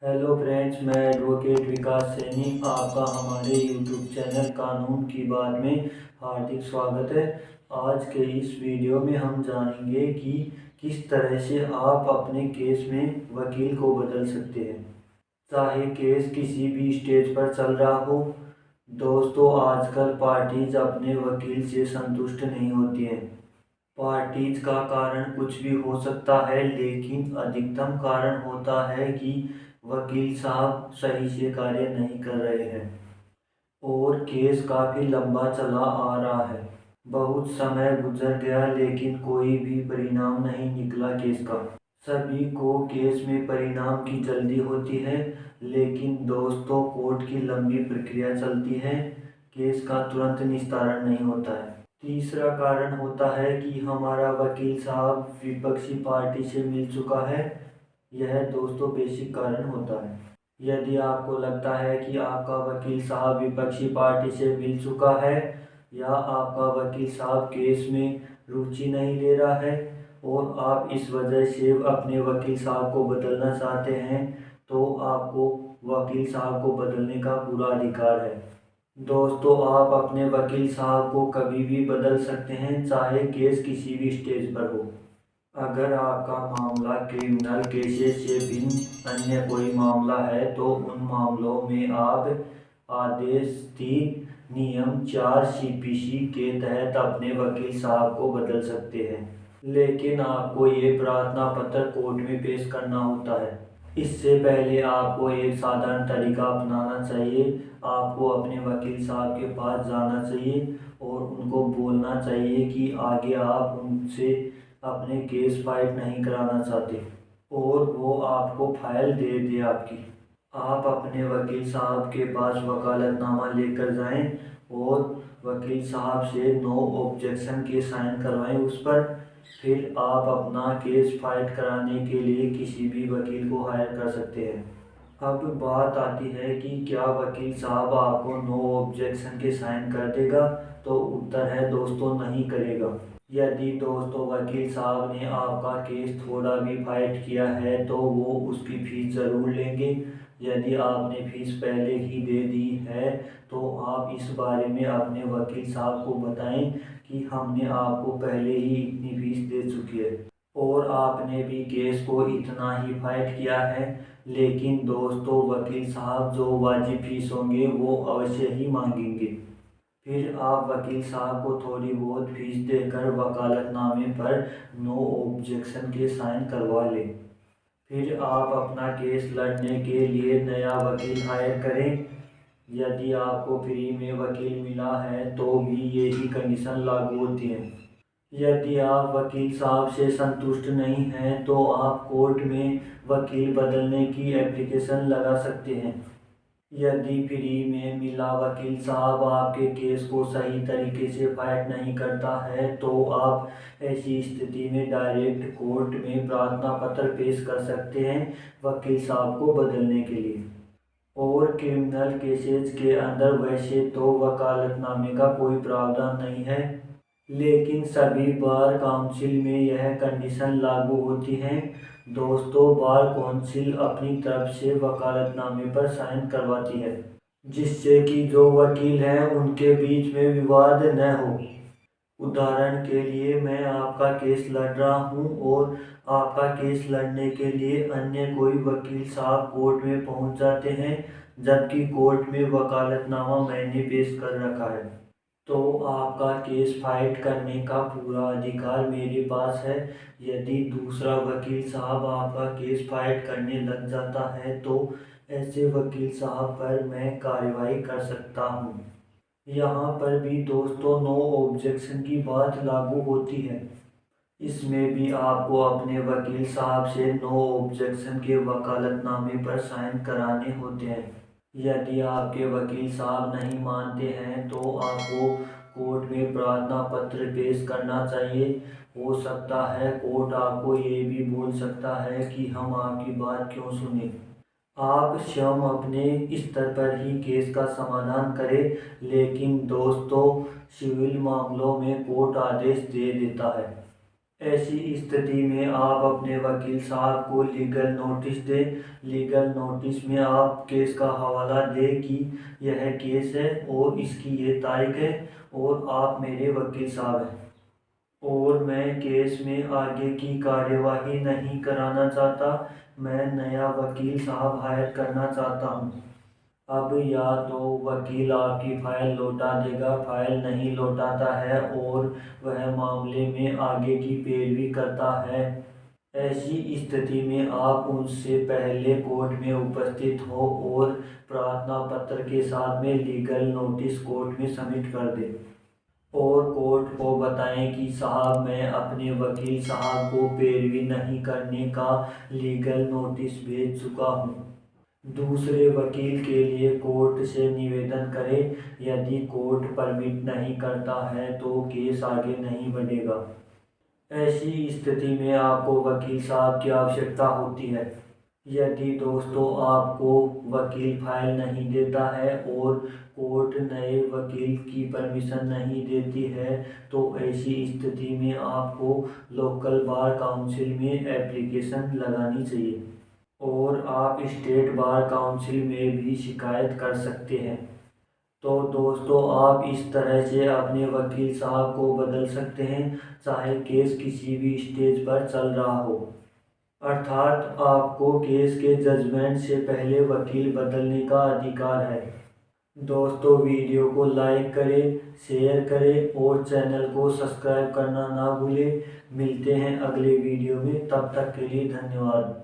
Hello friends, मैं advocate विकास सैनी आपका हमारे यूट्यूब चैनल कानून की बात में हार्दिक स्वागत है। आज के इस वीडियो में हम जानेंगे कि किस तरह से आप अपने केस में वकील को बदल सकते हैं, चाहे केस किसी भी स्टेज पर चल रहा हो। दोस्तों, आजकल पार्टीज अपने वकील से संतुष्ट नहीं होती हैं। पार्टीज का कारण कुछ भी हो सकता है, लेकिन अधिकतम कारण होता है कि वकील साहब सही से कार्य नहीं कर रहे हैं और केस काफ़ी लंबा चला आ रहा है। बहुत समय गुजर गया लेकिन कोई भी परिणाम नहीं निकला केस का। सभी को केस में परिणाम की जल्दी होती है, लेकिन दोस्तों कोर्ट की लंबी प्रक्रिया चलती है, केस का तुरंत निस्तारण नहीं होता है। तीसरा कारण होता है कि हमारा वकील साहब विपक्षी पार्टी से मिल चुका है। यह दोस्तों बेसिक कारण होता है। यदि आपको लगता है कि आपका वकील साहब विपक्षी पार्टी से मिल चुका है या आपका वकील साहब केस में रुचि नहीं ले रहा है और आप इस वजह से अपने वकील साहब को बदलना चाहते हैं, तो आपको वकील साहब को बदलने का पूरा अधिकार है। दोस्तों, आप अपने वकील साहब को कभी भी बदल सकते हैं, चाहे केस किसी भी स्टेज पर हो। अगर आपका मामला क्रिमिनल केसेस से भिन्न अन्य कोई मामला है तो उन मामलों में आप आदेश 3 नियम 4 सीपीसी के तहत अपने वकील साहब को बदल सकते हैं, लेकिन आपको ये प्रार्थना पत्र कोर्ट में पेश करना होता है। इससे पहले आपको एक साधारण तरीका अपनाना चाहिए। आपको अपने वकील साहब के पास जाना चाहिए और उनको बोलना चाहिए कि आगे आप उनसे अपने केस फाइट नहीं कराना चाहते और वो आपको फाइल दे दे आपकी। आप अपने वकील साहब के पास वकालतनामा लेकर जाएं और वकील साहब से नो ऑब्जेक्शन के साइन करवाएं उस पर। फिर आप अपना केस फाइट कराने के लिए किसी भी वकील को हायर कर सकते हैं। अब बात आती है कि क्या वकील साहब आपको नो ऑब्जेक्शन के साइन कर देगा, तो उत्तर है दोस्तों, नहीं करेगा। यदि दोस्तों वकील साहब ने आपका केस थोड़ा भी फाइट किया है तो वो उसकी फीस ज़रूर लेंगे। यदि आपने फीस पहले ही दे दी है तो आप इस बारे में अपने वकील साहब को बताएं कि हमने आपको पहले ही इतनी फीस दे चुकी है और आपने भी केस को इतना ही फाइट किया है। लेकिन दोस्तों वकील साहब जो वाजिब फीस होंगे वो अवश्य ही मांगेंगे। फिर आप वकील साहब को थोड़ी बहुत फीस देकर वकालतनामे पर नो ऑब्जेक्शन के साइन करवा लें। फिर आप अपना केस लड़ने के लिए नया वकील हायर करें। यदि आपको फ्री में वकील मिला है तो भी यही कंडीशन लागू होती है। यदि आप वकील साहब से संतुष्ट नहीं हैं तो आप कोर्ट में वकील बदलने की एप्लीकेशन लगा सकते हैं। यदि फ्री में मिला वकील साहब आपके केस को सही तरीके से फाइट नहीं करता है तो आप ऐसी स्थिति में डायरेक्ट कोर्ट में प्रार्थना पत्र पेश कर सकते हैं वकील साहब को बदलने के लिए। और क्रिमिनल केसेस के अंदर वैसे तो वकालतनामे का कोई प्रावधान नहीं है, लेकिन सभी बार काउंसिल में यह कंडीशन लागू होती है। दोस्तों, बार काउंसिल अपनी तरफ से वकालतनामे पर साइन करवाती है, जिससे कि जो वकील हैं उनके बीच में विवाद न हो। उदाहरण के लिए, मैं आपका केस लड़ रहा हूं और आपका केस लड़ने के लिए अन्य कोई वकील साहब कोर्ट में पहुंच जाते हैं, जबकि कोर्ट में वकालतनामा मैंने पेश कर रखा है, तो आपका केस फाइट करने का पूरा अधिकार मेरे पास है। यदि दूसरा वकील साहब आपका केस फाइट करने लग जाता है तो ऐसे वकील साहब पर मैं कार्रवाई कर सकता हूं। यहाँ पर भी दोस्तों नो ऑब्जेक्शन की बात लागू होती है। इसमें भी आपको अपने वकील साहब से नो ऑब्जेक्शन के वकालतनामे पर साइन कराने होते हैं। यदि आपके वकील साहब नहीं मानते हैं तो आपको कोर्ट में प्रार्थना पत्र पेश करना चाहिए। हो सकता है कोर्ट आपको ये भी बोल सकता है कि हम आपकी बात क्यों सुने। आप स्वयं अपने स्तर पर ही केस का समाधान करें, लेकिन दोस्तों सिविल मामलों में कोर्ट आदेश दे देता है। ऐसी स्थिति में आप अपने वकील साहब को लीगल नोटिस दें। लीगल नोटिस में आप केस का हवाला दें कि यह केस है और इसकी ये तारीख है और आप मेरे वकील साहब हैं और मैं केस में आगे की कार्यवाही नहीं कराना चाहता। मैं नया वकील साहब हायर करना चाहता हूँ। अब या तो वकील आपकी फ़ाइल लौटा देगा, फ़ाइल नहीं लौटाता है और वह मामले में आगे की पैरवी करता है। ऐसी स्थिति में आप उनसे पहले कोर्ट में उपस्थित हो और प्रार्थना पत्र के साथ में लीगल नोटिस कोर्ट में सबमिट कर दें और कोर्ट को बताएं कि साहब मैं अपने वकील साहब को पैरवी नहीं करने का लीगल नोटिस भेज चुका हूँ। दूसरे वकील के लिए कोर्ट से निवेदन करें। यदि कोर्ट परमिट नहीं करता है तो केस आगे नहीं बढ़ेगा। ऐसी स्थिति में आपको वकील साहब की आवश्यकता होती है। यदि दोस्तों आपको वकील फाइल नहीं देता है और कोर्ट नए वकील की परमिशन नहीं देती है तो ऐसी स्थिति में आपको लोकल बार काउंसिल में एप्लीकेशन लगानी चाहिए और आप स्टेट बार काउंसिल में भी शिकायत कर सकते हैं। तो दोस्तों आप इस तरह से अपने वकील साहब को बदल सकते हैं, चाहे केस किसी भी स्टेज पर चल रहा हो। अर्थात आपको केस के जजमेंट से पहले वकील बदलने का अधिकार है। दोस्तों वीडियो को लाइक करें, शेयर करें और चैनल को सब्सक्राइब करना ना भूलें। मिलते हैं अगले वीडियो में, तब तक के लिए धन्यवाद।